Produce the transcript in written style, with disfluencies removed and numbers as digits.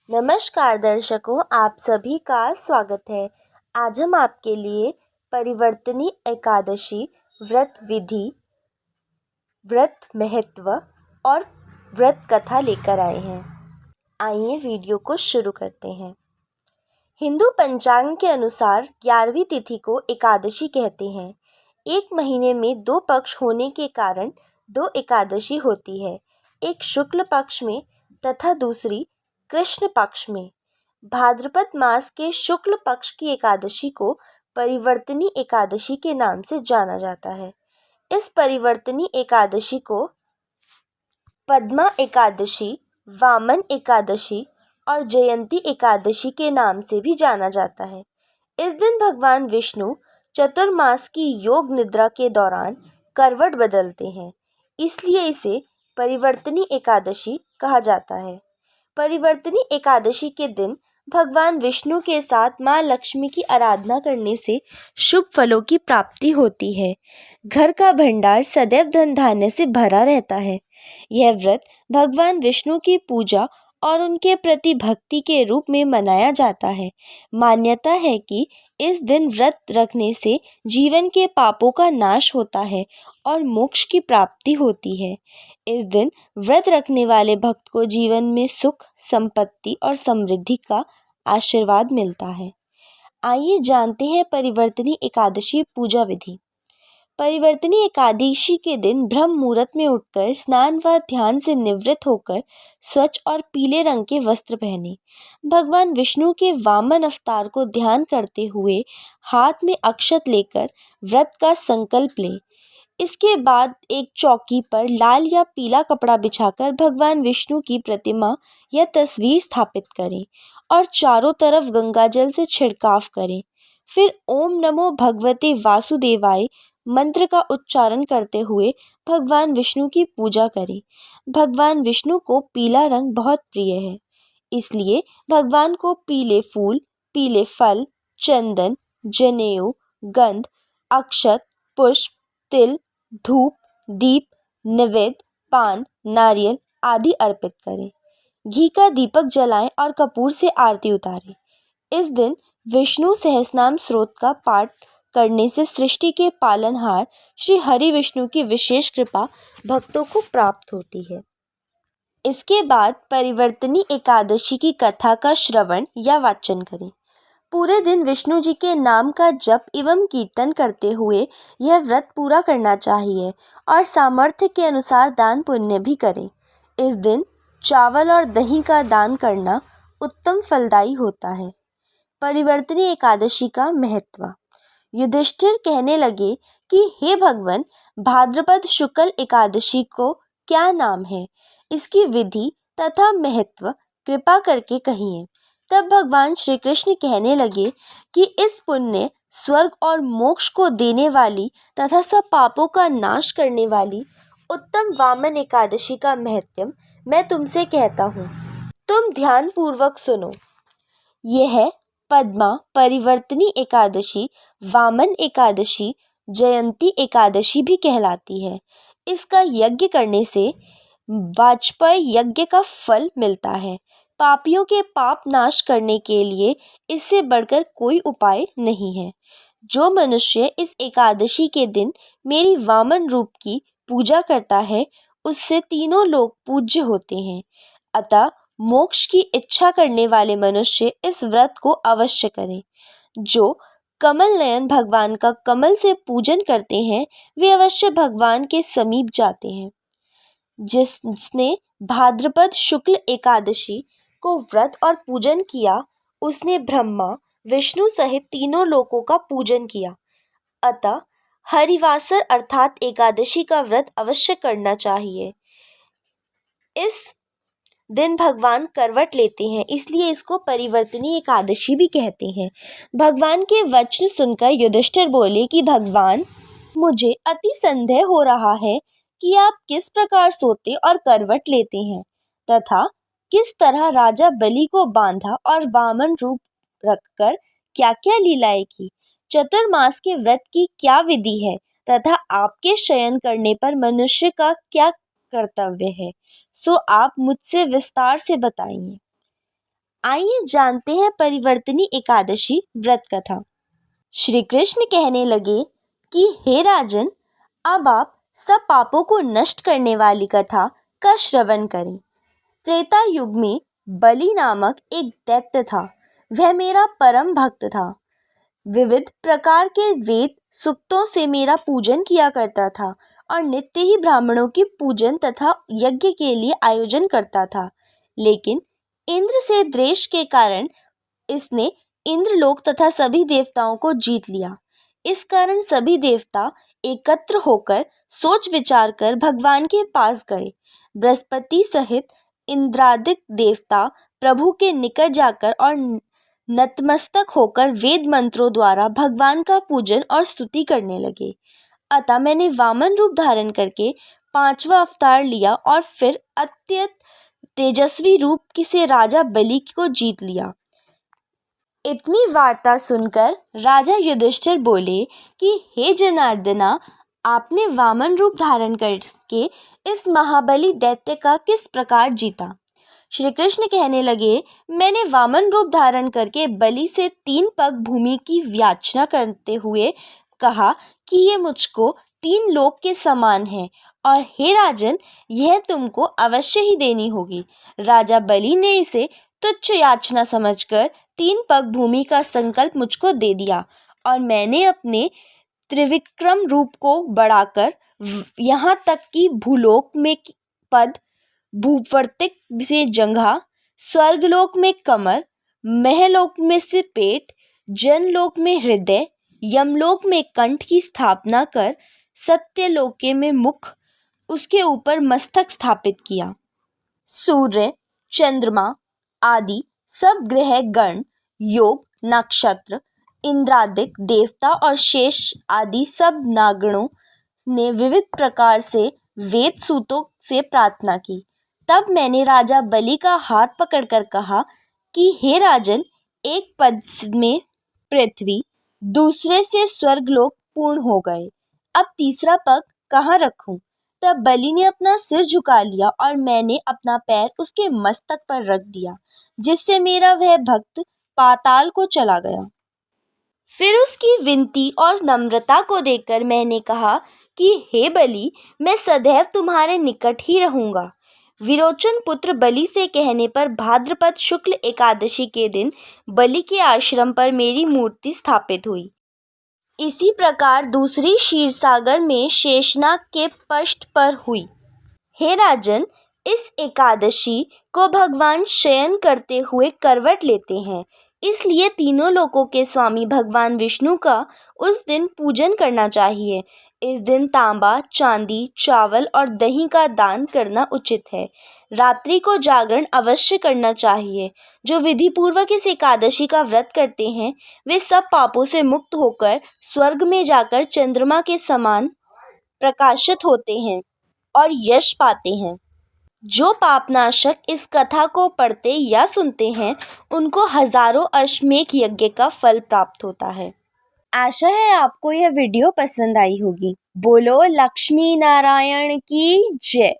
नमस्कार दर्शकों, आप सभी का स्वागत है। आज हम आपके लिए परिवर्तनी एकादशी व्रत विधि, व्रत महत्व और व्रत कथा लेकर आए हैं। आइए वीडियो को शुरू करते हैं। हिंदू पंचांग के अनुसार 11वीं तिथि को एकादशी कहते हैं। एक महीने में 2 पक्ष होने के कारण 2 एकादशी होती है, एक शुक्ल पक्ष में तथा दूसरी कृष्ण पक्ष में। भाद्रपद मास के शुक्ल पक्ष की एकादशी को परिवर्तनी एकादशी के नाम से जाना जाता है। इस परिवर्तनी एकादशी को पद्मा एकादशी, वामन एकादशी और जयंती एकादशी के नाम से भी जाना जाता है। इस दिन भगवान विष्णु चतुर्मास की योग निद्रा के दौरान करवट बदलते हैं, इसलिए इसे परिवर्तनी एकादशी कहा जाता है। परिवर्तनी एकादशी के दिन भगवान विष्णु के साथ माँ लक्ष्मी की आराधना करने से शुभ फलों की प्राप्ति होती है। घर का भंडार सदैव धन धान्य से भरा रहता है। यह व्रत भगवान विष्णु की पूजा और उनके प्रति भक्ति के रूप में मनाया जाता है। मान्यता है कि इस दिन व्रत रखने से जीवन के पापों का नाश होता है और मोक्ष की प्राप्ति होती है। इस दिन व्रत रखने वाले भक्त को जीवन में सुख, संपत्ति और समृद्धि का आशीर्वाद मिलता है। आइए जानते हैं परिवर्तनी एकादशी पूजा विधि। परिवर्तनी एकादशी के दिन ब्रह्म मुहूर्त में उठकर स्नान व ध्यान से निवृत्त होकर स्वच्छ और पीले रंग के वस्त्र पहने। भगवान विष्णु के वामन अवतार को ध्यान करते हुए हाथ में अक्षत लेकर व्रत का संकल्प लें। इसके बाद एक चौकी पर लाल या पीला कपड़ा बिछाकर भगवान विष्णु की प्रतिमा या तस्वीर स्थापित करें और चारों तरफ गंगाजल से छिड़काव करें। फिर ओम नमो भगवते वासुदेवाय मंत्र का उच्चारण करते हुए भगवान विष्णु की पूजा करें। भगवान विष्णु को पीला रंग बहुत प्रिय है, इसलिए भगवान को पीले फूल, पीले फल, चंदन, जनेऊ, गंध, अक्षत, पुष्प, तिल, धूप, दीप, नैवेद्य, पान, नारियल आदि अर्पित करें। घी का दीपक जलाएं और कपूर से आरती उतारें। इस दिन विष्णु सहस्रनाम स्तोत्र का पाठ करने से सृष्टि के पालनहार श्री हरि विष्णु की विशेष कृपा भक्तों को प्राप्त होती है। इसके बाद परिवर्तनी एकादशी की कथा का श्रवण या वाचन करें। पूरे दिन विष्णु जी के नाम का जप एवं कीर्तन करते हुए यह व्रत पूरा करना चाहिए और सामर्थ्य के अनुसार दान पुण्य भी करें। इस दिन चावल और दही का दान करना उत्तम फलदायी होता है। परिवर्तनी एकादशी का महत्व। युधिष्ठिर कहने लगे कि हे भगवान, भाद्रपद शुक्ल एकादशी को क्या नाम है, इसकी विधि तथा महत्व कृपा करके कहिए। तब भगवान श्री कृष्ण कहने लगे कि इस पुण्य, स्वर्ग और मोक्ष को देने वाली तथा सब पापों का नाश करने वाली उत्तम वामन एकादशी का महत्व मैं तुमसे कहता हूँ। तुम ध्यान पूर्वक सुनो। यह पद्मा परिवर्तनी एकादशी, वामन एकादशी, जयंती एकादशी भी कहलाती है। इसका यज्ञ करने से वाजपेय यज्ञ का फल मिलता है। पापियों के पाप नाश करने के लिए इससे बढ़कर कोई उपाय नहीं है। जो मनुष्य इस एकादशी के दिन मेरी वामन रूप की पूजा करता है, उससे तीनों लोग पूज्य होते हैं। अतः मोक्ष की इच्छा करने वाले मनुष्य इस व्रत को अवश्य करें। जो कमल नयन भगवान का कमल से पूजन करते हैं, वे अवश्य भगवान के समीप जाते हैं। जिसने भाद्रपद शुक्ल एकादशी को व्रत और पूजन किया, उसने ब्रह्मा विष्णु सहित तीनों लोकों का पूजन किया। अतः हरिवासर अर्थात एकादशी का व्रत अवश्य करना चाहिए। इस दिन भगवान करवट लेते हैं, इसलिए इसको परिवर्तनी एकादशी भी कहते हैं। भगवान के वचन सुनकर युधिष्ठिर बोले कि भगवान, मुझे अति संदेह हो रहा है कि आप किस प्रकार सोते और करवट लेते हैं तथा किस तरह राजा बलि को बांधा और वामन रूप रखकर क्या क्या लीलाएं की। चतुर्मास के व्रत की क्या विधि है तथा आपके शयन करने पर मनुष्य का क्या कर्तव्य है, सो आप मुझसे विस्तार से बताइए। आइए जानते हैं परिवर्तनी एकादशी व्रत कथा। श्री कृष्ण कहने लगे कि हे राजन, अब आप सब पापों को नष्ट करने वाली कथा का श्रवण करें। त्रेता युग में बलि नामक एक दैत्य था। वह मेरा परम भक्त था। विविध प्रकार के वेद सूक्तों से मेरा पूजन किया करता था और नित्य ही ब्राह्मणों की पूजन तथा यज्ञ के लिए आयोजन करता था। लेकिन इंद्र से द्वेष के कारण इसने इंद्रलोक तथा सभी देवताओं को जीत लिया। इस कारण सभी देवता एकत्र होकर सोच विचार कर भगवान के पास गए। बृहस्पति सहित इंद्रादिक देवता प्रभु के निकट जाकर और नतमस्तक होकर वेद मंत्रों द्वारा भगवान का पूजन और स्तुति करने लगे। अतः मैंने वामन रूप धारण करके 5वां अवतार लिया और फिर अत्यंत तेजस्वी रूप से राजा बलि को जीत लिया। इतनी वार्ता सुनकर राजा युधिष्ठिर बोले कि हे जनार्दना, आपने वामन रूप धारण करके इस महाबली दैत्य का किस प्रकार जीता? श्री कृष्ण कहने लगे, मैंने वामन रूप धारण करके बलि से 3 पग भूमि की याचना करते हुए कहा कि ये मुझको 3 लोक के समान है और हे राजन, यह तुमको अवश्य ही देनी होगी। राजा बलि ने इसे तुच्छ याचना समझकर 3 पग भूमि का संकल्प मुझको दे दिया और मैंने अपने त्रिविक्रम रूप को बढ़ाकर यहाँ तक कि भूलोक में पद, भूवर्तिक से जंघा, स्वर्गलोक में कमर, महलोक में से पेट, जनलोक में हृदय, यमलोक में कंठ की स्थापना कर सत्यलोक में मुख, उसके ऊपर मस्तक स्थापित किया। सूर्य, चंद्रमा आदि सब ग्रह गण, योग, नक्षत्र, इंद्रादिक देवता और शेष आदि सब नागणों ने विविध प्रकार से वेद सूतों से प्रार्थना की। तब मैंने राजा बलि का हाथ पकड़कर कहा कि हे राजन, एक पद में पृथ्वी, दूसरे से स्वर्गलोक पूर्ण हो गए। अब तीसरा पग कहाँ रखूं? तब बलि ने अपना सिर झुका लिया और मैंने अपना पैर उसके मस्तक पर रख दिया, जिससे मेरा वह भक्त पाताल को चला गया। फिर उसकी विनती और नम्रता को देखकर मैंने कहा कि हे बलि, मैं सदैव तुम्हारे निकट ही रहूंगा। विरोचन पुत्र बलि से कहने पर भाद्रपद शुक्ल एकादशी के दिन बलि के आश्रम पर मेरी मूर्ति स्थापित हुई। इसी प्रकार दूसरी क्षीरसागर में शेषनाग के पृष्ठ पर हुई। हे राजन, इस एकादशी को भगवान शयन करते हुए करवट लेते हैं, इसलिए तीनों लोकों के स्वामी भगवान विष्णु का उस दिन पूजन करना चाहिए। इस दिन तांबा, चांदी, चावल और दही का दान करना उचित है। रात्रि को जागरण अवश्य करना चाहिए। जो विधि पूर्वक इस एकादशी का व्रत करते हैं वे सब पापों से मुक्त होकर स्वर्ग में जाकर चंद्रमा के समान प्रकाशित होते हैं और यश पाते हैं। जो पापनाशक इस कथा को पढ़ते या सुनते हैं उनको हजारों अश्वमेध यज्ञ का फल प्राप्त होता है। आशा है आपको यह वीडियो पसंद आई होगी। बोलो लक्ष्मी नारायण की जय।